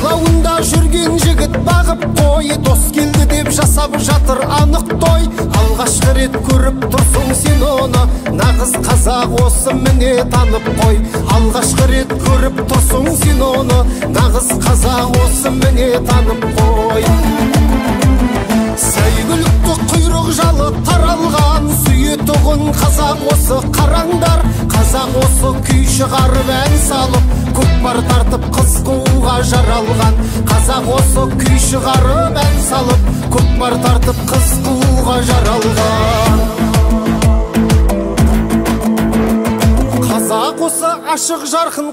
Жайлауында жүрген жігіт бағып қой, дос келді деп жасап жатыр анық той. Алғашқы рет көріп тұрсың сен оны, нағыз қазақ осы міне танып қой. Алғашқы рет көріп тұрсың сен оны, нағыз қазақ осы міне танып қой. Сәйгүлікті құйрық жалы таралған, сүйетұғын қазақ осы қараңдар. Қазақ осы күй шығарып ән салып, көкпар тартып қыз қууға жаралған. Қазақ осы күй шығарып ән салып, көкпар тартып қыз қууға жаралған. Қазақ осы ашық жарқын